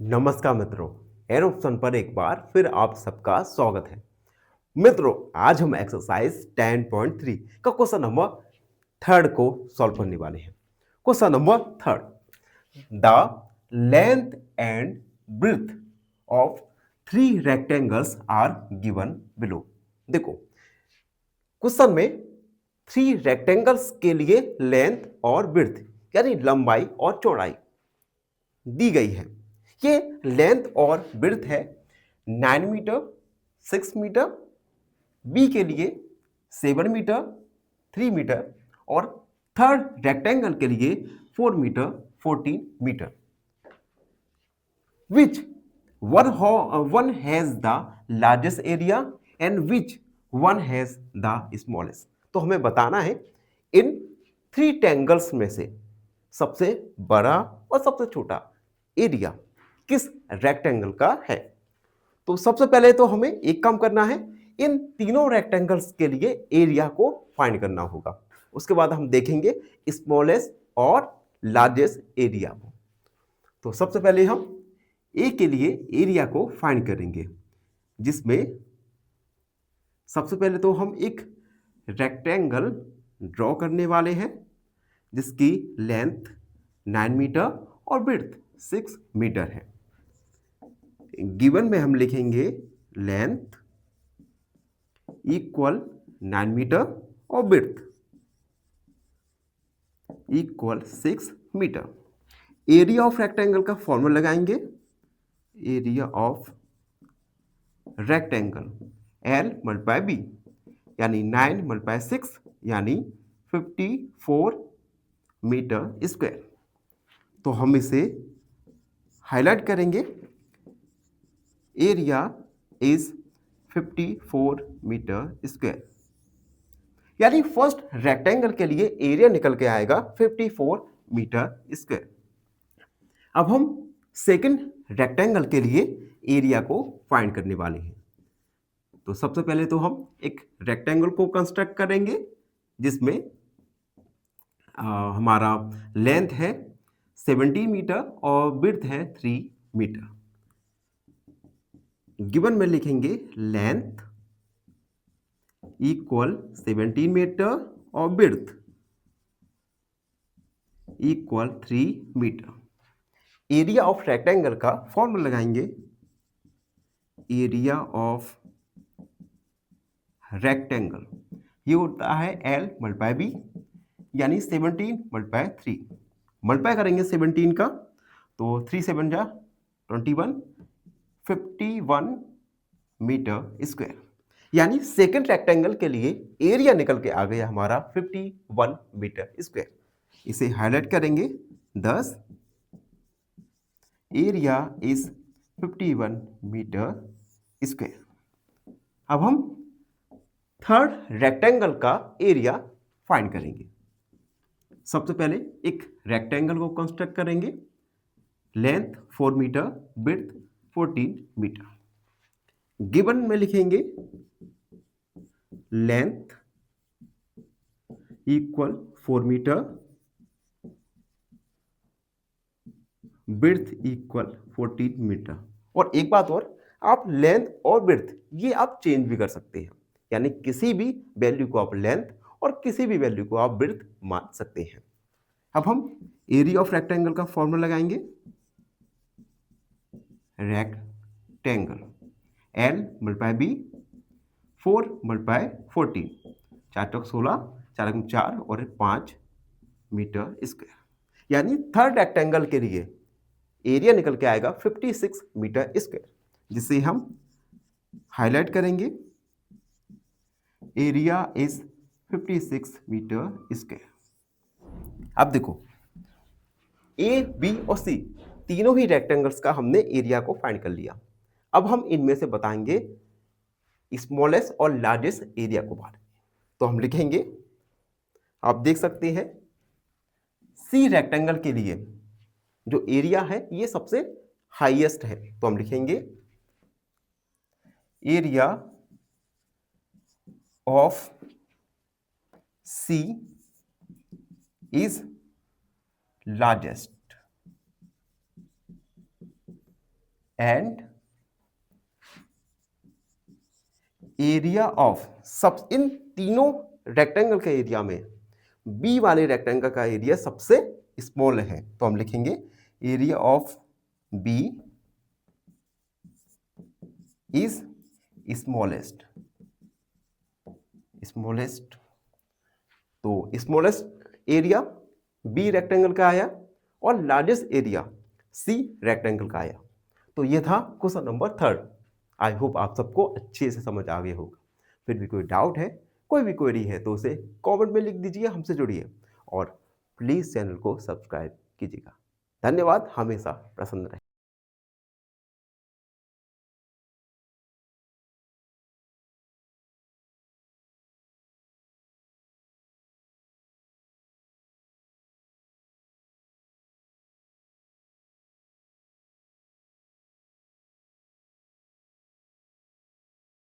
नमस्कार मित्रों, air option पर एक बार फिर आप सबका स्वागत है। मित्रों, आज हम एक्सरसाइज 10.3 का क्वेश्चन नंबर थर्ड को सॉल्व करने वाले हैं। Question number third, the length and breadth of three rectangles are given below. देखो, क्वेश्चन में थ्री रेक्टेंगल्स के लिए लेंथ और ब्रेड्थ यानी लंबाई और चौड़ाई दी गई है। ये लेंथ और ब्रेड्थ है 9 मीटर, 6 मीटर, बी के लिए 7 मीटर, 3 मीटर और थर्ड रेक्टेंगल के लिए 4 metre, 14 metre. Which one has the largest area and which one has the smallest. तो हमें बताना है इन थ्री टेंगल्स में से सबसे बड़ा और सबसे छोटा एरिया किस रेक्टेंगल का है। तो सबसे पहले तो हमें एक काम करना है, इन तीनों रेक्टेंगल्स के लिए एरिया को फाइंड करना होगा। उसके बाद हम देखेंगे स्मॉलेस्ट और लार्जेस्ट एरिया को। तो सबसे पहले हम ए के लिए एरिया को फाइंड करेंगे, जिसमें सबसे पहले तो हम एक रेक्टेंगल ड्रॉ करने वाले हैं जिसकी लेंथ 9 मीटर और ब्रेड्थ 6 मीटर है। गिवन में हम लिखेंगे लेंथ इक्वल 9 मीटर और breadth equal 6 metre. Area of rectangle का फॉर्मूला लगाएंगे, area of rectangle L multiply B यानी 9 मल्टीप्लाई 6 यानी 54 मीटर स्क्वायर। तो हम इसे हाईलाइट करेंगे, एरिया इज 54 मीटर स्क्वायर। यानी फर्स्ट रेक्टेंगल के लिए एरिया निकल के आएगा 54 मीटर स्क्वायर। अब हम सेकंड रेक्टेंगल के लिए एरिया को फाइंड करने वाले हैं। तो सबसे पहले तो हम एक रेक्टेंगल को कंस्ट्रक्ट करेंगे जिसमें हमारा लेंथ है 17 मीटर और ब्रेड्थ है 3 मीटर। गिवन में लिखेंगे लेंथ इक्वल 17 मीटर और breadth equal 3 metre. Area of rectangle का फॉर्मूला लगाएंगे, एरिया ऑफ रेक्टेंगल ये होता है L मल्टीप्लाई बी यानी 17 मल्टीप्लाई 3। मल्टीप्लाई करेंगे 17 का तो 3 7 जा 21, 51 मीटर स्क्वायर। यानी सेकंड रेक्टेंगल के लिए एरिया निकल के आ गया हमारा 51 मीटर स्क्वायर। इसे हाईलाइट करेंगे 10, एरिया इज 51 मीटर स्क्वायर। अब हम थर्ड रेक्टेंगल का एरिया फाइंड करेंगे। सबसे पहले एक रेक्टेंगल को कंस्ट्रक्ट करेंगे, length 4 metre, breadth 14 metre. Given में लिखेंगे length equal 4 metre, breadth equal 14 metre. और एक बात और, आप लेंथ और ब्रेड्थ ये आप चेंज भी कर सकते हैं, यानी किसी भी वैल्यू को आप लेंथ और किसी भी वैल्यू को आप ब्रेड्थ मान सकते हैं। अब हम एरिया ऑफ रेक्टेंगल का फॉर्मूला लगाएंगे, rectangle L multiply B 4 multiply 14, 4 चौक 16, 4 एकम 4 और 5 मीटर स्क्वायर। यानी थर्ड रेक्टेंगल के लिए एरिया निकल के आएगा 56 मीटर स्क्वायर, जिसे हम हाईलाइट करेंगे, एरिया इज 56 मीटर स्क्वायर। अब देखो, ए बी और सी तीनों ही रेक्टेंगल्स का हमने एरिया को फाइंड कर लिया। अब हम इनमें से बताएंगे स्मॉलेस्ट और लार्जेस्ट एरिया को बाहर। तो हम लिखेंगे, आप देख सकते हैं सी रेक्टेंगल के लिए जो एरिया है ये सबसे हाईएस्ट है। तो हम लिखेंगे area of C is largest. And area of सब, इन तीनों रेक्टेंगल के एरिया में बी वाले रेक्टेंगल का एरिया सबसे स्मॉल है, तो हम लिखेंगे area of B is smallest. Smallest, तो स्मॉलेस्ट एरिया बी रेक्टेंगल का आया और लार्जेस्ट एरिया सी रेक्टेंगल का आया। तो ये था क्वेश्चन नंबर 3। आई होप आप सबको अच्छे से समझ आ गया होगा। फिर भी कोई डाउट है, कोई भी क्वेरी है तो उसे कमेंट में लिख दीजिए, हमसे जुड़िए और प्लीज़ चैनल को सब्सक्राइब कीजिएगा। धन्यवाद, हमेशा प्रसन्न रहें।